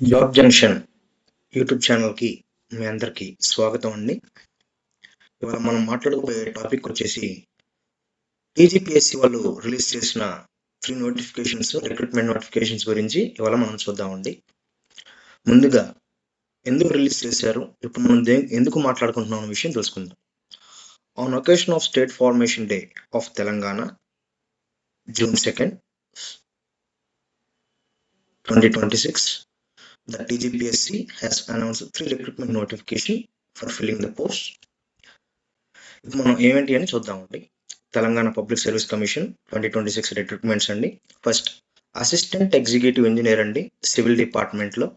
Job junction YouTube ఛానల్కి మీ అందరికీ స్వాగతం అండి. ఇవాళ మనం మాట్లాడుకోబోయే టాపిక్ వచ్చేసి టీజీపీఎస్సీ వాళ్ళు రిలీజ్ చేసిన 3 నోటిఫికేషన్స్, రిక్రూట్మెంట్ నోటిఫికేషన్స్ గురించి ఇవాళ మనం చూద్దామండి. ముందుగా ఎందుకు రిలీజ్ చేశారు, ఇప్పుడు మనం ఎందుకు మాట్లాడుకుంటున్నాం అనే విషయం తెలుసుకుందాం. On occasion of state formation day of Telangana, June 2nd, 2026, the TGPSC has announced 3 recruitment notification for filling the post. ఇప్పుడు మనం ఏమేంటి అని చూద్దామండి. Telangana public service commission 2026 recruitments అండి. ఫస్ట్ అసిస్టెంట్ ఎగ్జిక్యూటివ్ ఇంజనీర్ అండి, సివిల్ డిపార్ట్మెంట్లో.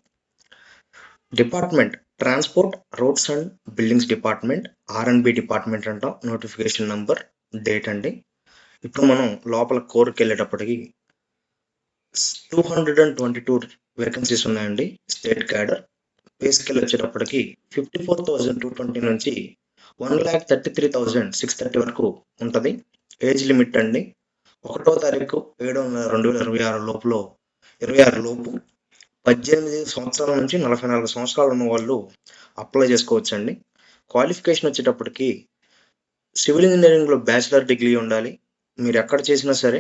Department transport, roads and buildings department, R&B department అంటాం. Notification number, date అండి. ఇప్పుడు మనం లోపల కోర్కి వెళ్ళేటప్పటికి 222 వేకెన్సీస్ ఉన్నాయండి. State cadre. పే స్కేల్ వచ్చేటప్పటికి 54,220 నుంచి 1,33,630 వరకు ఉంటుంది. ఏజ్ లిమిట్ అండి 1వ తారీఖు 7వ నెల 2026 లోపు 18 సంవత్సరాల నుంచి 44 సంవత్సరాలు ఉన్న వాళ్ళు అప్లై చేసుకోవచ్చు అండి. క్వాలిఫికేషన్ వచ్చేటప్పటికి సివిల్ ఇంజనీరింగ్లో బ్యాచిలర్ డిగ్రీ ఉండాలి, మీరు ఎక్కడ చేసినా సరే.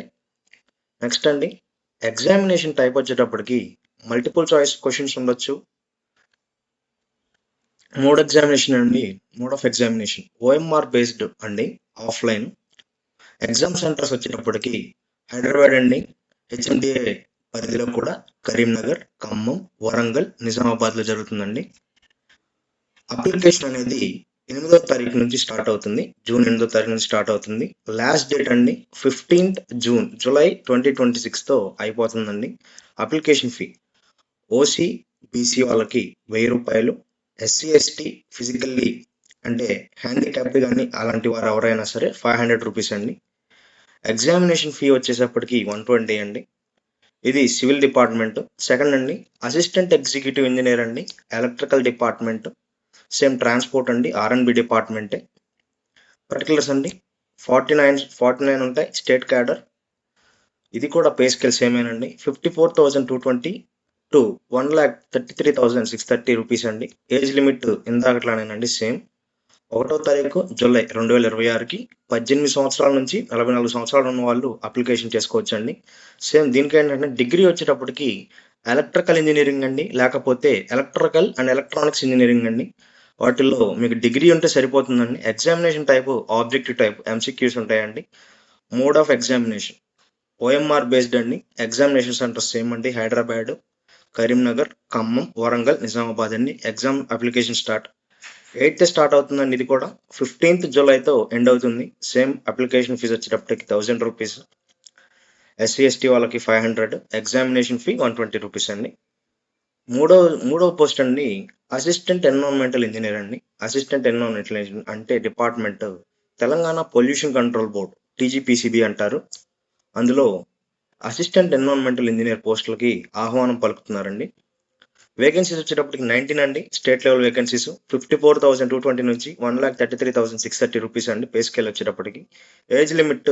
నెక్స్ట్ అండి ఎగ్జామినేషన్ టైప్ వచ్చేటప్పటికి మల్టిపుల్ చాయిస్ క్వశ్చన్స్ ఉండొచ్చు. Mode of examination OMR based అండి, ఆఫ్లైన్. ఎగ్జామ్ సెంటర్స్ వచ్చేటప్పటికి హైదరాబాద్ అండి, HMDA పరిధిలో కూడా కరీంనగర్, ఖమ్మం, వరంగల్, నిజామాబాద్లో జరుగుతుందండి. అప్లికేషన్ అనేది 8వ తారీఖు నుంచి స్టార్ట్ అవుతుంది, జూన్ 8వ తారీఖు నుంచి స్టార్ట్ అవుతుంది. లాస్ట్ డేట్ అండి 15th జూలై 2026తో అయిపోతుందండి. అప్లికేషన్ ఫీ ఓసీ, బీసీ వాళ్ళకి 1000 రూపాయలు, SC ST ఫిజికల్లీ అంటే హ్యాండిక్యాప్డ్ కానీ అలాంటి వారు ఎవరైనా సరే 500 రూపీస్ అండి. ఎగ్జామినేషన్ ఫీ వచ్చేటప్పటికి 120 అండి. ఇది సివిల్ డిపార్ట్మెంట్. సెకండ్ అండి అసిస్టెంట్ ఎగ్జిక్యూటివ్ ఇంజనీర్ అండి, ఎలక్ట్రికల్ డిపార్ట్మెంట్, సేమ్ ట్రాన్స్పోర్ట్ అండి, R&B డిపార్ట్మెంటే. పర్టికులర్స్ అండి 49 ఉంటాయి. State cadre. ఇది కూడా పే స్కేల్ సేమేనండి. 54,220 టు 1,33,630 రూపీస్ అండి. ఏజ్ లిమిట్ ఇందాకట్లానేనండి, సేమ్. 1వ తారీఖు జూలై 2026కి 18 సంవత్సరాల నుంచి 44 సంవత్సరాలు ఉన్న వాళ్ళు అప్లికేషన్ చేసుకోవచ్చు అండి. సేమ్ దీనికి ఏంటంటే డిగ్రీ వచ్చేటప్పటికి ఎలక్ట్రికల్ ఇంజనీరింగ్ అండి, లేకపోతే ఎలక్ట్రికల్ అండ్ ఎలక్ట్రానిక్స్ ఇంజనీరింగ్ అండి. వాటిల్లో మీకు డిగ్రీ ఉంటే సరిపోతుందండి. Examination type objective type MCQs ఉంటాయండి. Mode of examination OMR based అండి. ఎగ్జామినేషన్ సెంటర్స్ సేమ్ అండి, హైదరాబాద్, కరీంనగర్, ఖమ్మం, వరంగల్, నిజామాబాద్ అండి. Exam application start 8th start అవుతుందండి. ఇది కూడా 15th జూలైతో ఎండ్ అవుతుంది. సేమ్ అప్లికేషన్ ఫీజు వచ్చేటప్పటికి 1000 రూపీస్. SC ST వాళ్ళకి 500. ఎగ్జామినేషన్ ఫీ 120 రూపీస్ అండి. మూడవ పోస్ట్ అండి అసిస్టెంట్ ఎన్విరాన్మెంటల్ ఇంజనీర్ అండి. అసిస్టెంట్ ఎన్విరాన్మెంటల్ ఇంజనీర్ అంటే department Telangana pollution control board, TGPCB అంటారు. అందులో అసిస్టెంట్ ఎన్విరాన్మెంటల్ ఇంజనీర్ పోస్టులకి ఆహ్వానం పలుకుతున్నారండి. వేకెన్సీస్ వచ్చేటప్పటికి 19 అండి. స్టేట్ లెవెల్ వేకెన్సీస్ 54,220 నుంచి 1,33,630 రూపీస్ అండి. పే స్కేల్ వచ్చేటప్పటికి. ఏజ్ లిమిట్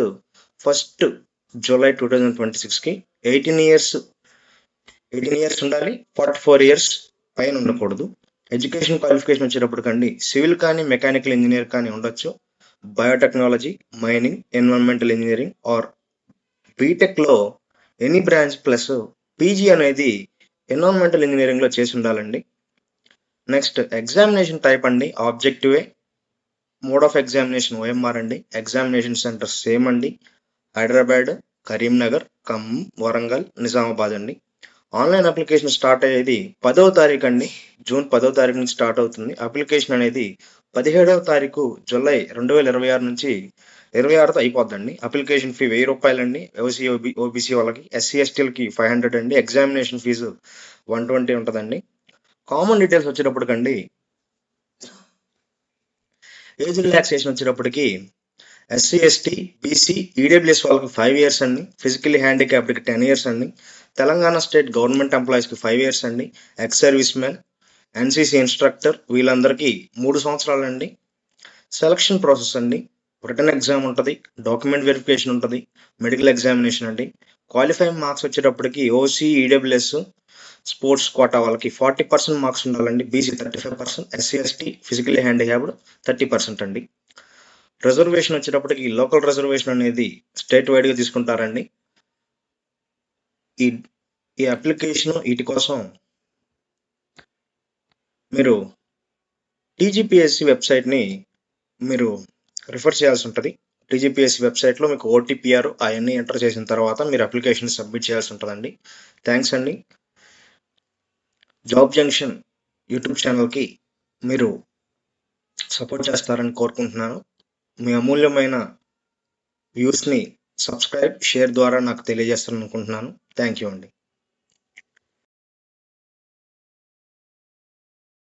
1st జూలై 2026కి 18 ఇయర్స్ ఉండాలి, 44 ఇయర్స్ పైన ఉండకూడదు. ఎడ్యుకేషన్ క్వాలిఫికేషన్ వచ్చేటప్పటికండి సివిల్ కానీ మెకానికల్ ఇంజనీర్ కానీ ఉండొచ్చు. Biotechnology, mining, environmental engineering or బీటెక్లో ఎనీ బ్రాంచ్ ప్లస్ PG అనేది ఎన్విరాన్మెంటల్ ఇంజనీరింగ్లో చేసి ఉండాలండి. నెక్స్ట్ ఎగ్జామినేషన్ టైప్ అండి ఆబ్జెక్టివే. మోడ్ ఆఫ్ ఎగ్జామినేషన్ OMR అండి. ఎగ్జామినేషన్ సెంటర్ సేమ్ అండి, హైదరాబాద్, కరీంనగర్, ఖమ్మం, వరంగల్, నిజామాబాద్ అండి. ఆన్లైన్ అప్లికేషన్ స్టార్ట్ అయ్యేది 10వ తారీఖు అండి, జూన్ 10వ తారీఖు నుంచి స్టార్ట్ అవుతుంది. అప్లికేషన్ అనేది 17వ తారీఖు జూలై 2026 నుంచి 26తో అయిపోద్దండి. అప్లికేషన్ ఫీ 1000 రూపాయలండి. OBC వాళ్ళకి, SC STలకి 500 అండి. ఎగ్జామినేషన్ ఫీజు 120 ఉంటుందండి. కామన్ డీటెయిల్స్ వచ్చేటప్పటికండి ఏజ్ రిలాక్సేషన్ వచ్చేటప్పటికి SC ST BC EWS వాళ్ళకి 5 ఇయర్స్ అండి. ఫిజికల్లీ హ్యాండిక్యాప్డ్కి 10 ఇయర్స్ అండి. తెలంగాణ స్టేట్ గవర్నమెంట్ ఎంప్లాయీస్కి 5 ఇయర్స్ అండి. Ex service man, NCC instructor వీళ్ళందరికీ 3 సంవత్సరాలండి. సెలక్షన్ ప్రాసెస్ అండి రిటర్న్ ఎగ్జామ్ ఉంటుంది, డాక్యుమెంట్ వెరిఫికేషన్ ఉంటుంది, మెడికల్ ఎగ్జామినేషన్ అండి. క్వాలిఫైయింగ్ మార్క్స్ వచ్చేటప్పటికి OC EWS స్పోర్ట్స్ కోటా వాళ్ళకి 40% మార్క్స్ ఉండాలండి. BC 35%, SC ST physically handicapped 30% అండి. రిజర్వేషన్ వచ్చేటప్పటికి లోకల్ రిజర్వేషన్ అనేది స్టేట్ వైడ్గా తీసుకుంటారండి. ఈ అప్లికేషన్ వీటి కోసం మీరు టీజీపీఎస్సీ వెబ్సైట్ని మీరు రిఫర్ చేయాల్సి ఉంటుంది. టీజీపీఎస్సీ వెబ్సైట్లో మీకు ఓటీపీఆర్ అవన్నీ ఎంటర్ చేసిన తర్వాత మీరు అప్లికేషన్ సబ్మిట్ చేయాల్సి ఉంటుందండి. థ్యాంక్స్ అండి. జాబ్ జంక్షన్ యూట్యూబ్ ఛానల్కి మీరు సపోర్ట్ చేస్తారని కోరుకుంటున్నాను. మీ అమూల్యమైన వ్యూస్ని సబ్స్క్రైబ్, షేర్ ద్వారా నాకు తెలియజేస్తారని అనుకుంటున్నాను. థ్యాంక్ యూ అండి.